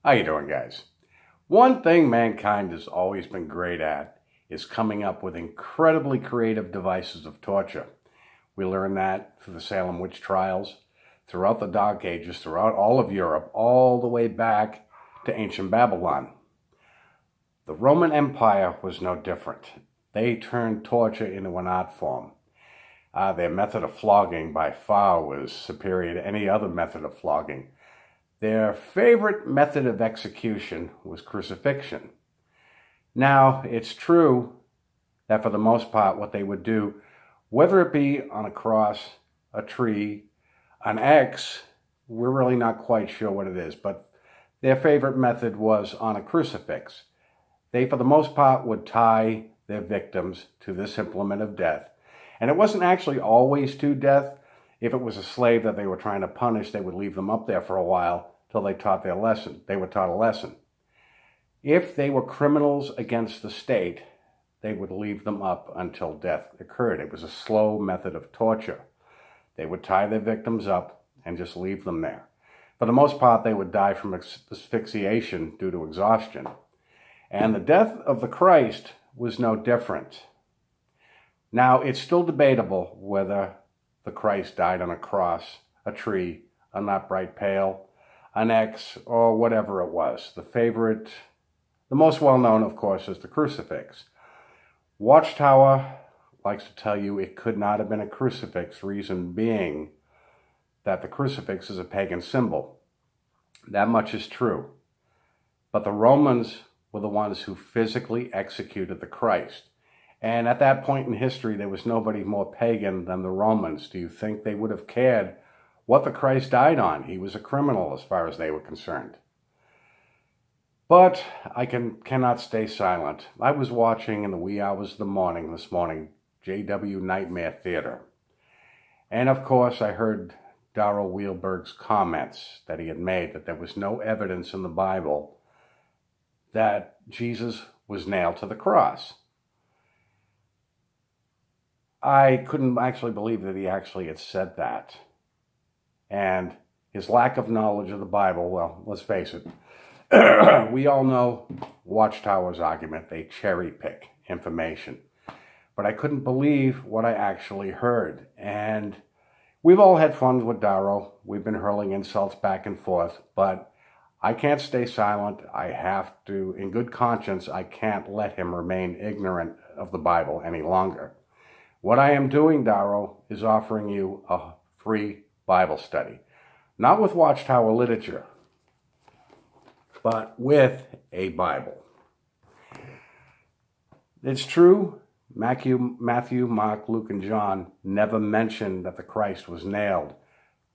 How you doing, guys? One thing mankind has always been great at is coming up with incredibly creative devices of torture. We learned that through the Salem witch trials, throughout the Dark Ages, throughout all of Europe, all the way back to ancient Babylon. The Roman Empire was no different. They turned torture into an art form. Their method of flogging by far was superior to any other method of flogging. Their favorite method of execution was crucifixion. Now, it's true that for the most part what they would do, whether it be on a cross, a tree, an X, we're really not quite sure what it is, but their favorite method was on a crucifix. They, for the most part, would tie their victims to this implement of death. And it wasn't actually always to death. If it was a slave that they were trying to punish, they would leave them up there for a while till they taught their lesson. They were taught a lesson. If they were criminals against the state, they would leave them up until death occurred. It was a slow method of torture. They would tie their victims up and just leave them there. For the most part, they would die from asphyxiation due to exhaustion. And the death of the Christ was no different. Now, it's still debatable whether the Christ died on a cross, a tree, a not bright pail, an X, or whatever it was. The most well-known, of course, is the crucifix. Watchtower likes to tell you it could not have been a crucifix, reason being that the crucifix is a pagan symbol. That much is true. But the Romans were the ones who physically executed the Christ. And at that point in history, there was nobody more pagan than the Romans. Do you think they would have cared what the Christ died on? He was a criminal as far as they were concerned. But I cannot stay silent. I was watching in the wee hours of the morning this morning, JW Nightmare Theater. And of course, I heard Daryl Weilburg's comments that he had made that there was no evidence in the Bible that Jesus was nailed to the cross. I couldn't actually believe that he actually had said that. And his lack of knowledge of the Bible, well, let's face it. We all know Watchtower's argument. They cherry pick information. But I couldn't believe what I actually heard. And we've all had fun with Daro. We've been hurling insults back and forth. But I can't stay silent. I have to, in good conscience, I can't let him remain ignorant of the Bible any longer. What I am doing, Daro, is offering you a free Bible study. Not with Watchtower literature, but with a Bible. It's true, Matthew, Mark, Luke, and John never mentioned that the Christ was nailed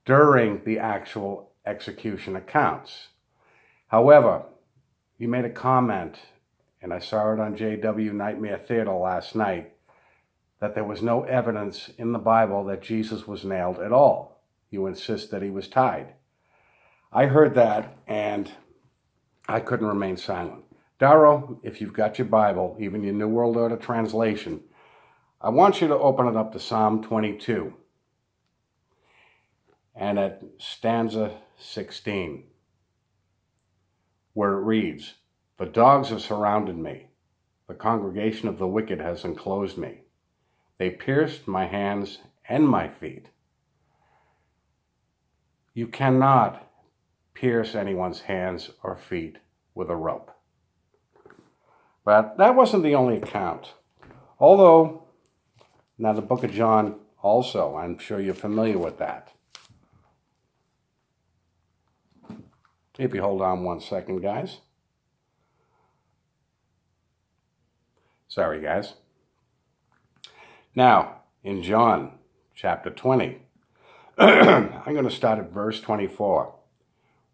during the actual execution accounts. However, you made a comment, and I saw it on JW Nightmare Theater last night, that there was no evidence in the Bible that Jesus was nailed at all. You insist that he was tied. I heard that, and I couldn't remain silent. Daro, if you've got your Bible, even your New World Order translation, I want you to open it up to Psalm 22. And at stanza 16, where it reads, "For dogs have surrounded me. The congregation of the wicked has enclosed me. They pierced my hands and my feet." You cannot pierce anyone's hands or feet with a rope. But that wasn't the only account. Although, now the book of John also, I'm sure you're familiar with that. If you hold on 1 second, guys. Sorry, guys. Now, in John chapter 20, I'm going to start at verse 24,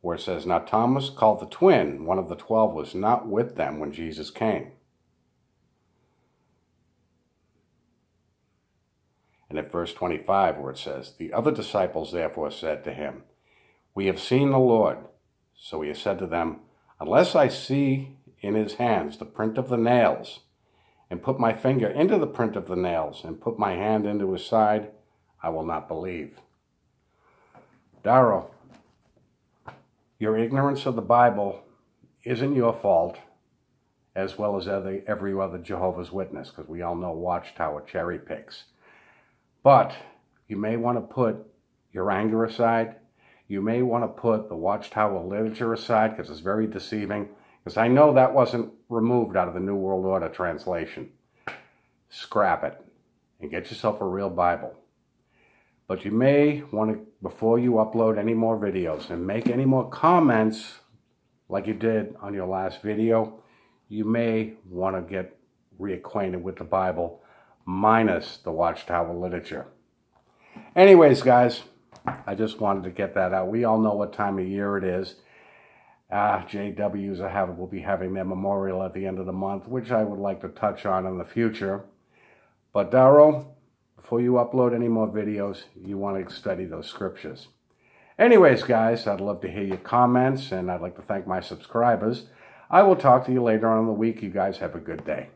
where it says, "Now Thomas, called the twin, one of the 12, was not with them when Jesus came." And at verse 25, where it says, "The other disciples therefore said to him, 'We have seen the Lord.' So he said to them, 'Unless I see in his hands the print of the nails, and put my finger into the print of the nails, and put my hand into his side, I will not believe.'" Daro, your ignorance of the Bible isn't your fault, as well as every other Jehovah's Witness, because we all know Watchtower cherry picks. But you may want to put your anger aside. You may want to put the Watchtower literature aside, because it's very deceiving. Because I know that wasn't removed out of the New World Order translation. Scrap it and get yourself a real Bible. But you may want to, before you upload any more videos and make any more comments like you did on your last video, you may want to get reacquainted with the Bible minus the Watchtower literature. Anyways, guys, I just wanted to get that out. We all know what time of year it is. JWs will be having their memorial at the end of the month, which I would like to touch on in the future. But Daryl, before you upload any more videos, you want to study those scriptures. Anyways, guys, I'd love to hear your comments, and I'd like to thank my subscribers. I will talk to you later on in the week. You guys have a good day.